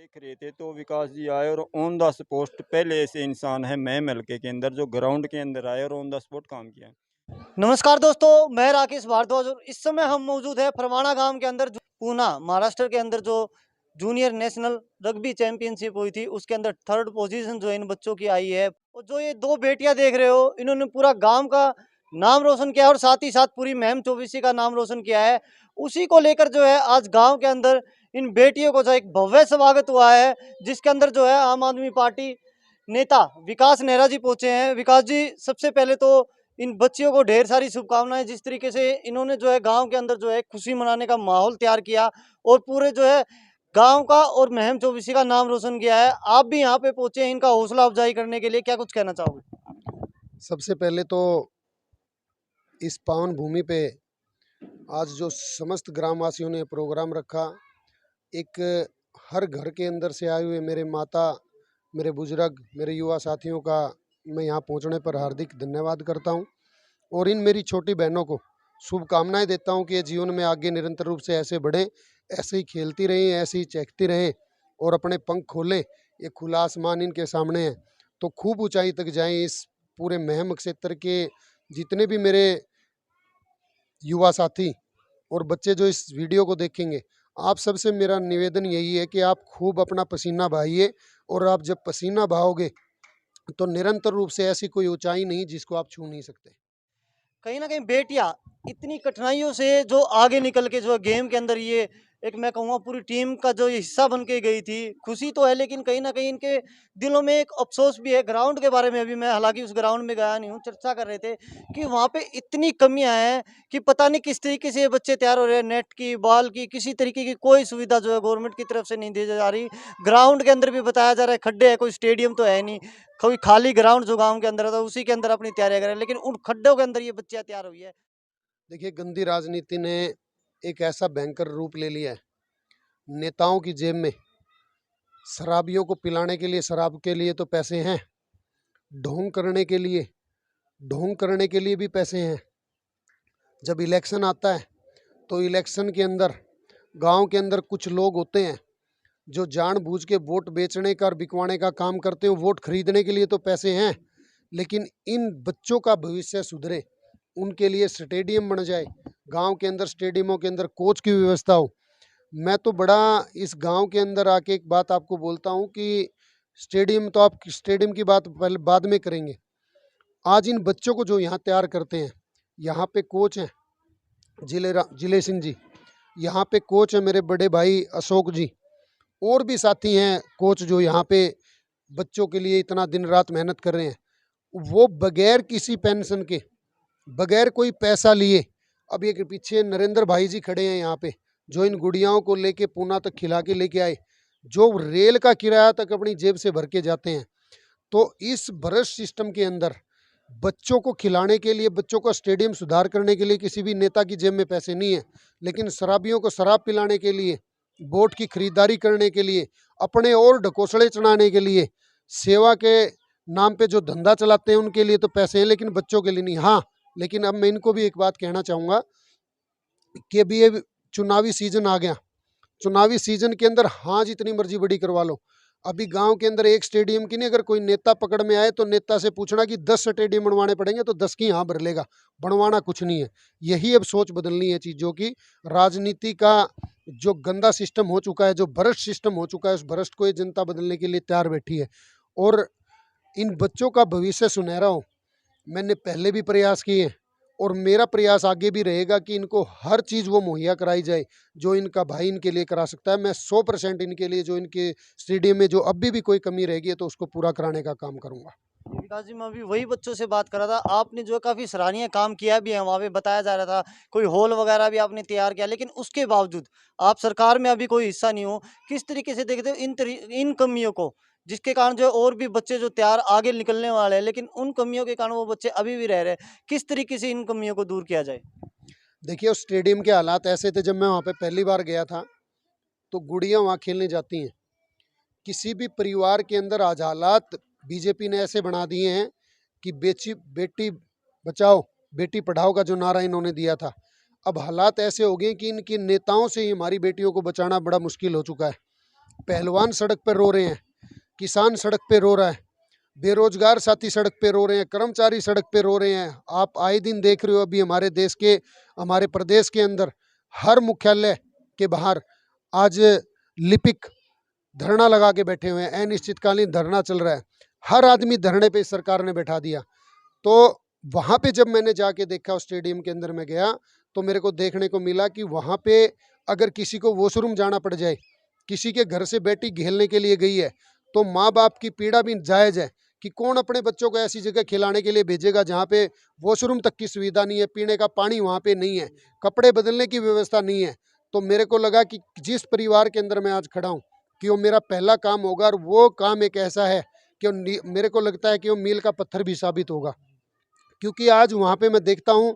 देख रहे थे तो विकास जी आए और ऑन द स्पॉट पहले ऐसे इंसान है महम हल्के के अंदर जो ग्राउंड के अंदर आए और ऑन द स्पॉट काम किया। नमस्कार दोस्तों, मैं राकेश भारद्वाज और इस समय हम मौजूद है फरवाना गांव के अंदर पूना महाराष्ट्र के अंदर जो जूनियर नेशनल रग्बी चैंपियनशिप हुई थी उसके अंदर थर्ड पोजीशन जो इन बच्चों की आई है। और जो ये दो बेटियां देख रहे हो इन्होंने पूरा गांव का नाम रोशन किया और साथ ही साथ पूरी महम चौबीसी का नाम रोशन किया है। उसी को लेकर जो है आज गाँव के अंदर इन बेटियों को जो एक भव्य स्वागत हुआ है, जिसके अंदर जो है आम आदमी पार्टी नेता विकास नेहरा जी पहुंचे हैं। विकास जी, सबसे पहले तो इन बच्चियों को ढेर सारी शुभकामनाएं। जिस तरीके से इन्होंने जो है गांव के अंदर जो है खुशी मनाने का माहौल तैयार किया और पूरे जो है गांव का और महम चौबीसी का नाम रोशन किया है। आप भी यहाँ पे पहुंचे हैं इनका हौसला अफजाई करने के लिए, क्या कुछ कहना चाहोगे? सबसे पहले तो इस पावन भूमि पे आज जो समस्त ग्रामवासियों ने प्रोग्राम रखा, एक हर घर के अंदर से आए हुए मेरे माता, मेरे बुजुर्ग, मेरे युवा साथियों का मैं यहाँ पहुँचने पर हार्दिक धन्यवाद करता हूँ और इन मेरी छोटी बहनों को शुभकामनाएं देता हूँ कि ये जीवन में आगे निरंतर रूप से ऐसे बढ़ें, ऐसे ही खेलती रहें, ऐसे ही चहकती रहें और अपने पंख खोलें। ये खुला आसमान इनके सामने है तो खूब ऊंचाई तक जाएं। इस पूरे महम क्षेत्र के जितने भी मेरे युवा साथी और बच्चे जो इस वीडियो को देखेंगे, आप सबसे मेरा निवेदन यही है कि आप खूब अपना पसीना बहाइए और आप जब पसीना बहाओगे तो निरंतर रूप से ऐसी कोई ऊंचाई नहीं जिसको आप छू नहीं सकते। कहीं ना कहीं बेटियां इतनी कठिनाइयों से जो आगे निकल के जो गेम के अंदर ये एक मैं कहूँगा पूरी टीम का जो ये हिस्सा बन के गई थी, खुशी तो है लेकिन कहीं ना कहीं इनके दिलों में एक अफसोस भी है। ग्राउंड के बारे में अभी मैं हालांकि उस ग्राउंड में गया नहीं हूँ, चर्चा कर रहे थे कि वहाँ पे इतनी कमियां हैं कि पता नहीं किस तरीके से ये बच्चे तैयार हो रहे हैं। नेट की, बॉल की, किसी तरीके की कोई सुविधा जो है गवर्नमेंट की तरफ से नहीं दी जा रही। ग्राउंड के अंदर भी बताया जा रहा है खड्डे है, कोई स्टेडियम तो है नहीं, कोई खाली ग्राउंड जो गांव के अंदर था उसी के अंदर अपनी तैयारियां करें, लेकिन उन खड्डों के अंदर ये बच्चियां तैयार हुई है। देखिए, गंदी राजनीति ने एक ऐसा भयंकर रूप ले लिया है। नेताओं की जेब में शराबियों को पिलाने के लिए, शराब के लिए तो पैसे हैं, ढोंग करने के लिए भी पैसे हैं। जब इलेक्शन आता है तो इलेक्शन के अंदर गांव के अंदर कुछ लोग होते हैं जो जानबूझ के वोट बेचने का और बिकवाने का काम करते हैं। वोट खरीदने के लिए तो पैसे हैं, लेकिन इन बच्चों का भविष्य सुधरे, उनके लिए स्टेडियम बन जाए, गांव के अंदर स्टेडियमों के अंदर कोच की व्यवस्था हो। मैं तो बड़ा इस गांव के अंदर आके एक बात आपको बोलता हूं कि स्टेडियम तो आप स्टेडियम की बात पहले बाद में करेंगे। आज इन बच्चों को जो यहाँ तैयार करते हैं, यहाँ पे कोच हैं जिले सिंह जी, यहाँ पे कोच है मेरे बड़े भाई अशोक जी, और भी साथी हैं कोच जो यहाँ पे बच्चों के लिए इतना दिन रात मेहनत कर रहे हैं। वो बगैर किसी पेंशन के, बगैर कोई पैसा लिए, अब ये पीछे नरेंद्र भाई जी खड़े हैं यहाँ पे, जो इन गुड़ियाओं को लेके पूना तक खिला के लेके आए, जो रेल का किराया तक अपनी जेब से भर के जाते हैं। तो इस भ्रष्ट सिस्टम के अंदर बच्चों को खिलाने के लिए, बच्चों का स्टेडियम सुधार करने के लिए किसी भी नेता की जेब में पैसे नहीं है, लेकिन शराबियों को शराब पिलाने के लिए, वोट की खरीदारी करने के लिए, अपने और ढकोसले चढ़ाने के लिए, सेवा के नाम पे जो धंधा चलाते हैं उनके लिए तो पैसे हैं, लेकिन बच्चों के लिए नहीं। हाँ, लेकिन अब मैं इनको भी एक बात कहना चाहूँगा कि अभी ये चुनावी सीजन आ गया, चुनावी सीजन के अंदर हाँ जितनी मर्जी बड़ी करवा लो। अभी गांव के अंदर एक स्टेडियम की नहीं, अगर कोई नेता पकड़ में आए तो नेता से पूछना कि 10 स्टेडियम बनवाने पड़ेंगे तो 10 की हाँ भर लेगा, बनवाना कुछ नहीं है। यही अब सोच बदलनी है चीज़ों की। राजनीति का जो गंदा सिस्टम हो चुका है, जो भ्रष्ट सिस्टम हो चुका है, उस भ्रष्ट को ये जनता बदलने के लिए तैयार बैठी है और इन बच्चों का भविष्य सुनहरा हो। मैंने पहले भी प्रयास किए और मेरा प्रयास आगे भी रहेगा कि इनको हर चीज़ वो मुहैया कराई जाए जो इनका भाई इनके लिए करा सकता है। मैं 100% इनके लिए, जो इनके स्टेडियम में जो अभी भी कोई कमी रहेगी तो उसको पूरा कराने का काम करूँगा। विकास जी, मैं अभी वही बच्चों से बात कर रहा था। आपने जो काफ़ी सराहनीय काम किया भी है, वहाँ पे बताया जा रहा था कोई हॉल वगैरह भी आपने तैयार किया, लेकिन उसके बावजूद आप सरकार में अभी कोई हिस्सा नहीं हो। किस तरीके से देखते हो इन कमियों को, जिसके कारण जो है और भी बच्चे जो तैयार आगे निकलने वाले हैं, लेकिन उन कमियों के कारण वो बच्चे अभी भी रह रहे हैं। किस तरीके से इन कमियों को दूर किया जाए? देखिए, उस स्टेडियम के हालात ऐसे थे, जब मैं वहाँ पे पहली बार गया था तो गुड़ियाँ वहाँ खेलने जाती हैं। किसी भी परिवार के अंदर आज हालात बीजेपी ने ऐसे बना दिए हैं कि बेटी बचाओ बेटी पढ़ाओ का जो नारा इन्होंने दिया था, अब हालात ऐसे हो गए कि इनके नेताओं से ही हमारी बेटियों को बचाना बड़ा मुश्किल हो चुका है। पहलवान सड़क पर रो रहे हैं, किसान सड़क पे रो रहा है, बेरोजगार साथी सड़क पे रो रहे हैं, कर्मचारी सड़क पे रो रहे हैं। आप आए दिन देख रहे हो अभी हमारे देश के, हमारे प्रदेश के अंदर हर मुख्यालय के बाहर आज लिपिक धरना लगा के बैठे हुए हैं, अनिश्चितकालीन धरना चल रहा है। हर आदमी धरने पे सरकार ने बैठा दिया। तो वहाँ पे जब मैंने जाके देखा, उस स्टेडियम के अंदर में गया, तो मेरे को देखने को मिला कि वहाँ पे अगर किसी को वॉशरूम जाना पड़ जाए, किसी के घर से बेटी खेलने के लिए गई है, तो माँ बाप की पीड़ा भी जायज़ है कि कौन अपने बच्चों को ऐसी जगह खिलाने के लिए भेजेगा जहाँ पे वॉशरूम तक की सुविधा नहीं है, पीने का पानी वहाँ पे नहीं है, कपड़े बदलने की व्यवस्था नहीं है। तो मेरे को लगा कि जिस परिवार के अंदर मैं आज खड़ा हूँ कि वो मेरा पहला काम होगा, और वो काम एक ऐसा है कि मेरे को लगता है कि वो मील का पत्थर भी साबित होगा। क्योंकि आज वहाँ पे मैं देखता हूँ,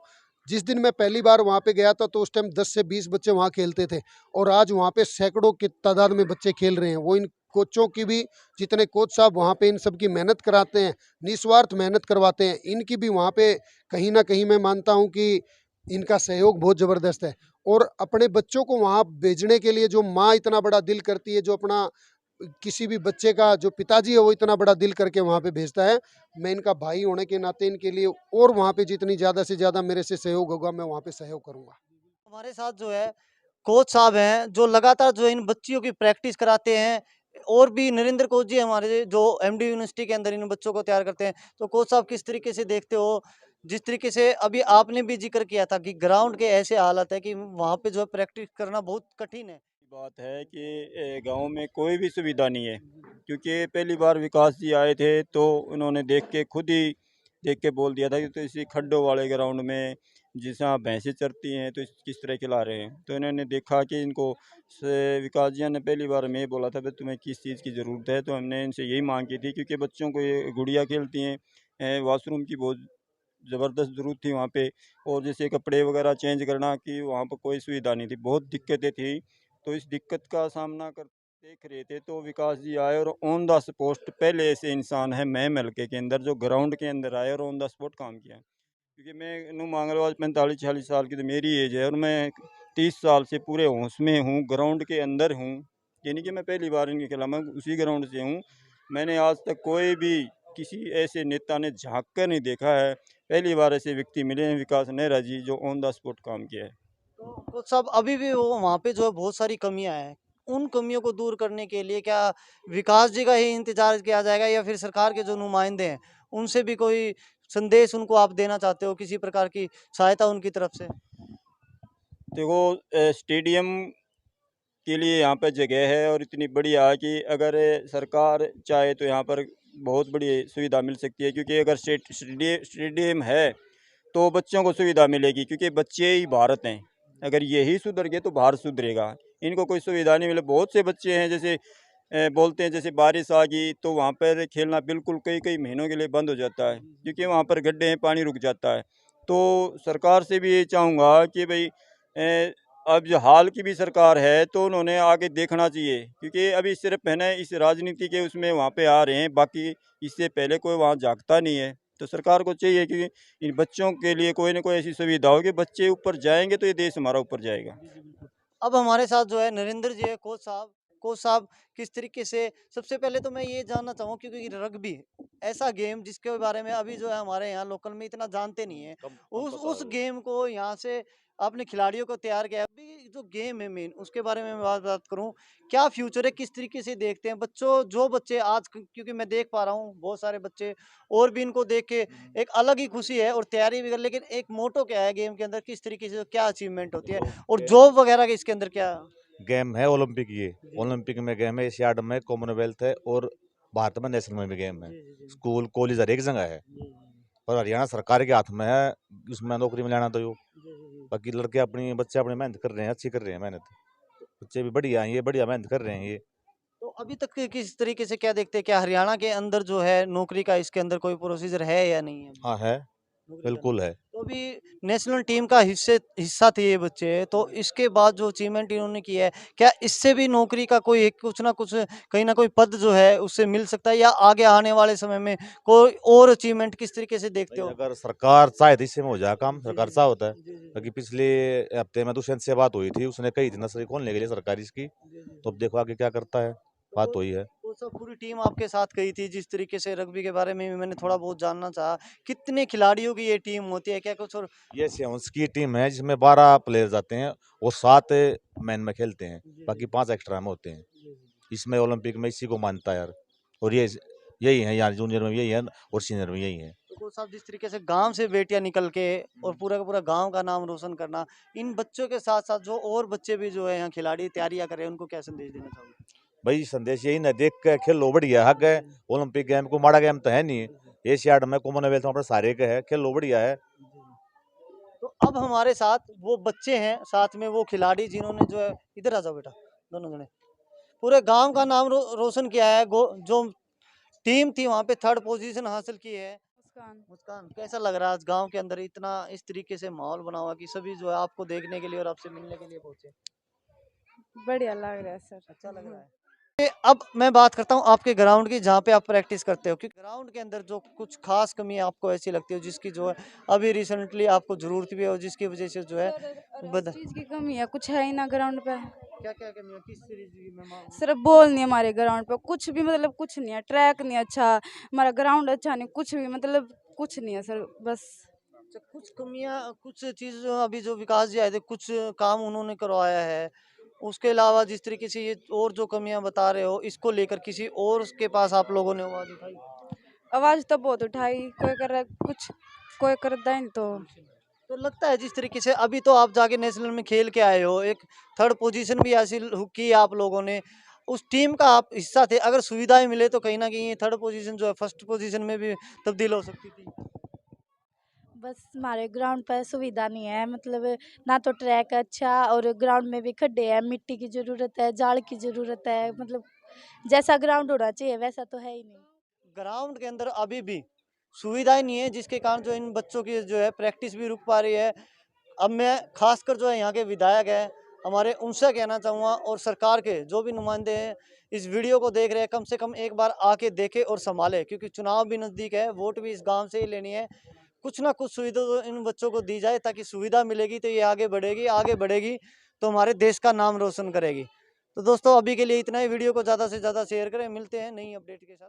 जिस दिन मैं पहली बार वहाँ पे गया था तो उस टाइम 10 से 20 बच्चे वहाँ खेलते थे, और आज वहाँ पे सैकड़ों की तादाद में बच्चे खेल रहे हैं। वो इन कोचों की भी, जितने कोच साहब वहाँ पे इन सब की मेहनत कराते हैं, निस्वार्थ मेहनत करवाते हैं, इनकी भी वहाँ पे कहीं ना कहीं मैं मानता हूँ कि इनका सहयोग बहुत ज़बरदस्त है। और अपने बच्चों को वहाँ भेजने के लिए जो माँ इतना बड़ा दिल करती है, जो अपना किसी भी बच्चे का जो पिताजी है वो इतना बड़ा दिल करके वहाँ पे भेजता है, मैं इनका भाई होने के नाते इनके लिए और वहाँ पे जितनी ज़्यादा से ज़्यादा मेरे से सहयोग होगा मैं वहाँ पे सहयोग करूँगा। हमारे साथ जो है कोच साहब हैं, जो लगातार जो इन बच्चियों की प्रैक्टिस कराते हैं। और भी नरेंद्र कोच जी हमारे जो एमडी यूनिवर्सिटी के अंदर इन बच्चों को तैयार करते हैं। तो कोच साहब किस तरीके से देखते हो, जिस तरीके से अभी आपने भी जिक्र किया था कि ग्राउंड के ऐसे हालत है कि वहाँ पे जो है प्रैक्टिस करना बहुत कठिन है। बात है कि गांव में कोई भी सुविधा नहीं है, क्योंकि पहली बार विकास जी आए थे तो उन्होंने देख के खुद ही देख के बोल दिया था कि तो इसी खड्डों वाले ग्राउंड में जैसा भैंसें चरती हैं तो किस तरह खिला रहे हैं। तो इन्होंने देखा कि इनको विकास जी ने पहली बार में बोला था भाई तुम्हें किस चीज़ की ज़रूरत है, तो हमने इनसे यही मांग की थी क्योंकि बच्चों को ये गुड़िया खेलती हैं, वॉशरूम की बहुत ज़बरदस्त ज़रूरत थी वहाँ पे। और जैसे कपड़े वगैरह चेंज करना की वहाँ पर कोई सुविधा नहीं थी, बहुत दिक्कतें थी। तो इस दिक्कत का सामना कर देख रहे थे तो विकास जी आए और ऑन द स्पॉट, पहले ऐसे इंसान है मैं हल्के के अंदर जो ग्राउंड के अंदर आए और ऑन द स्पॉट काम किया। क्योंकि मैं नू मांग लो आज 45-46 साल की तो मेरी एज है और मैं 30 साल से पूरे होश में हूँ, ग्राउंड के अंदर हूँ। ये नहीं कि मैं पहली बार इनके खिलाफ, मैं उसी ग्राउंड से हूँ। मैंने आज तक कोई भी किसी ऐसे नेता ने झाँक कर नहीं देखा है। पहली बार ऐसे व्यक्ति मिले हैं विकास नेहरा जी जो ऑन द स्पॉट काम किया है। तो कोच साहब अभी भी वो वहाँ पे जो है बहुत सारी कमियां हैं। उन कमियों को दूर करने के लिए क्या विकास जी का ही इंतजार किया जाएगा, या फिर सरकार के जो नुमाइंदे हैं उनसे भी कोई संदेश उनको आप देना चाहते हो, किसी प्रकार की सहायता उनकी तरफ से? देखो, स्टेडियम के लिए यहाँ पर जगह है और इतनी बढ़िया है कि अगर सरकार चाहे तो यहाँ पर बहुत बड़ी सुविधा मिल सकती है, क्योंकि अगर स्टेडियम है तो बच्चों को सुविधा मिलेगी, क्योंकि बच्चे ही भारत हैं। अगर यही सुधर गए तो भारत सुधरेगा। इनको कोई सुविधा नहीं मिले, बहुत से बच्चे हैं जैसे बोलते हैं जैसे बारिश आ गई तो वहाँ पर खेलना बिल्कुल कई कई महीनों के लिए बंद हो जाता है, क्योंकि वहाँ पर गड्ढे हैं, पानी रुक जाता है। तो सरकार से भी ये चाहूँगा कि भाई अब जो हाल की भी सरकार है तो उन्होंने आगे देखना चाहिए, क्योंकि अभी सिर्फ है ना इस राजनीति के उसमें वहाँ पे आ रहे हैं, बाकी इससे पहले कोई वहाँ झाँकता नहीं है। तो सरकार को चाहिए कि इन बच्चों के लिए कोई ना कोई ऐसी सुविधा हो कि बच्चे ऊपर जाएंगे तो ये देश हमारा ऊपर जाएगा। अब हमारे साथ जो है नरेंद्र जी है, कोच साहब। कोच साहब किस तरीके से, सबसे पहले तो मैं ये जानना चाहूँ क्योंकि रग्बी ऐसा गेम जिसके बारे में अभी जो है हमारे यहाँ लोकल में इतना जानते नहीं है। उस गेम को यहाँ से आपने खिलाड़ियों को तैयार किया है। अभी जो गेम है मेन उसके बारे में मैं बात करूँ, क्या फ्यूचर है, किस तरीके से देखते हैं बच्चों, जो बच्चे आज क्योंकि मैं देख पा रहा हूँ बहुत सारे बच्चे और भी इनको देख के एक अलग ही खुशी है और तैयारी भी कर, लेकिन एक मोटो क्या है गेम के अंदर, किस तरीके से क्या अचीवमेंट होती है और जॉब वगैरह के इसके अंदर क्या? गेम है ओलंपिक। ये ओलंपिक में गेम है, एशियाड में, कॉमनवेल्थ है, और भारत में नेशनल में भी गेम है। स्कूल कॉलेज हर एक जगह है, और हरियाणा सरकार के हाथ में है उसमें नौकरी में लेना। तो यो बाकी लड़के बच्चे अपनी मेहनत कर रहे हैं, अच्छी कर रहे हैं मेहनत। बच्चे भी बढ़िया हैं, ये बढ़िया मेहनत कर रहे हैं ये। तो अभी तक किस तरीके से क्या देखते हैं, क्या हरियाणा के अंदर जो है नौकरी का इसके अंदर कोई प्रोसीजर है या नहीं है हाँ है, नौकरी का? बिल्कुल है। तो अभी नेशनल टीम का हिस्सा थे ये बच्चे, तो इसके बाद जो अचीवमेंट इन्होंने की है, क्या इससे भी नौकरी का कोई एक कुछ ना कुछ कहीं ना कोई पद जो है उससे मिल सकता है, या आगे आने वाले समय में कोई और अचीवमेंट किस तरीके से देखते हो? अगर सरकार चाहे तो इससे में हो जाए काम, सरकार चाह होता है। क्योंकि पिछले हफ्ते में दुष्यंत से बात हुई थी, उसने कही थी नर्सरी खोलने के लिए सरकारी इसकी। तो अब देखो आगे क्या करता है। बात वही है। वो सब पूरी टीम आपके साथ गई थी जिस तरीके से रग्बी के बारे में भी मैंने थोड़ा बहुत जानना चाहा। कितने खिलाड़ियों की ये टीम होती है क्या कुछ? और ये सेवंस की टीम है जिसमें 12 प्लेयर्स आते हैं और 7 मैन में खेलते हैं, बाकी 5 एक्स्ट्रा में होते हैं। इसमें ओलंपिक में इसी को मानता है यार। और ये यही है यार, जूनियर में यही है और सीनियर में यही है। तो कोच साहब जिस तरीके से गांव से बेटियां निकल के और पूरा का पूरा गांव का नाम रोशन करना, इन बच्चों के साथ साथ जो और बच्चे भी जो है यहाँ खिलाड़ी तैयारियां कर रहे हैं उनको क्या संदेश देना चाहोगे? भाई संदेश यही ना, देख के खेलो बढ़िया हक है। ओलंपिक गेम को माड़ा गेम तो है नहीं, एशियाड में कॉमनवेल्थ में अपने सारे के है, खेलो बढ़िया है। तो अब हमारे साथ वो बच्चे हैं, साथ में वो खिलाड़ी जिन्होंने जो है, इधर आ जाओ बेटा, दोनों जने पूरे गांव का नाम रोशन किया है। जो टीम थी वहां पे थर्ड पोजीशन हासिल की है। मुस्कान। मुस्कान, कैसा लग रहा है आज गांव के अंदर इतना इस तरीके से माहौल बना हुआ कि सभी जो है आपको देखने के लिए और आपसे मिलने के लिए पहुंचे? बढ़िया लग रहा है सर। अच्छा लग रहा है। अब मैं बात करता हूँ आपके ग्राउंड की जहाँ पे आप प्रैक्टिस करते हो, क्योंकि ग्राउंड के अंदर जो कुछ खास कमी आपको ऐसी लगती है जिसकी जो है अभी रिसेंटली आपको जरूरत भी है और जिसकी वजह से जो है सर चीज की कमी है, कुछ है ही ना ग्राउंड पे। क्या क्या कमी है, किस सीरीज की सिर्फ बॉल नहीं है हमारे ग्राउंड पे, कुछ भी मतलब कुछ नहीं है, ट्रैक नहीं अच्छा, हमारा ग्राउंड अच्छा नहीं, कुछ भी मतलब कुछ नहीं है सर बस। अच्छा, कुछ कमियां, कुछ चीज जो अभी जो विकास जी आए थे कुछ काम उन्होंने करवाया है, उसके अलावा जिस तरीके से ये और जो कमियां बता रहे हो इसको लेकर किसी और के पास आप लोगों ने आवाज उठाई? आवाज तो बहुत उठाई, कोई कर रहा है कुछ, कोई करता ही नहीं। तो लगता है जिस तरीके से अभी तो आप जाके नेशनल में खेल के आए हो, एक थर्ड पोजीशन भी हासिल की आप लोगों ने, उस टीम का आप हिस्सा थे, अगर सुविधाएं मिले तो कहीं ना कहीं ये थर्ड पोजीशन जो है फर्स्ट पोजीशन में भी तब्दील हो सकती थी। बस हमारे ग्राउंड पर सुविधा नहीं है, मतलब ना तो ट्रैक है अच्छा, और ग्राउंड में भी खड्डे हैं, मिट्टी की ज़रूरत है, जाल की ज़रूरत है, मतलब जैसा ग्राउंड होना चाहिए वैसा तो है ही नहीं। ग्राउंड के अंदर अभी भी सुविधाएं नहीं है जिसके कारण जो इन बच्चों की जो है प्रैक्टिस भी रुक पा रही है। अब मैं खासकर जो है यहाँ के विधायक हैं हमारे, उनसे कहना चाहूँगा और सरकार के जो भी नुमाइंदे हैं इस वीडियो को देख रहे हैं, कम से कम एक बार आके देखे और संभाले, क्योंकि चुनाव भी नज़दीक है, वोट भी इस गांव से ही लेनी है। कुछ ना कुछ सुविधा तो इन बच्चों को दी जाए, ताकि सुविधा मिलेगी तो ये आगे बढ़ेगी, आगे बढ़ेगी तो हमारे देश का नाम रोशन करेगी। तो दोस्तों अभी के लिए इतना ही, वीडियो को ज़्यादा से ज़्यादा शेयर करें, मिलते हैं नई अपडेट के साथ।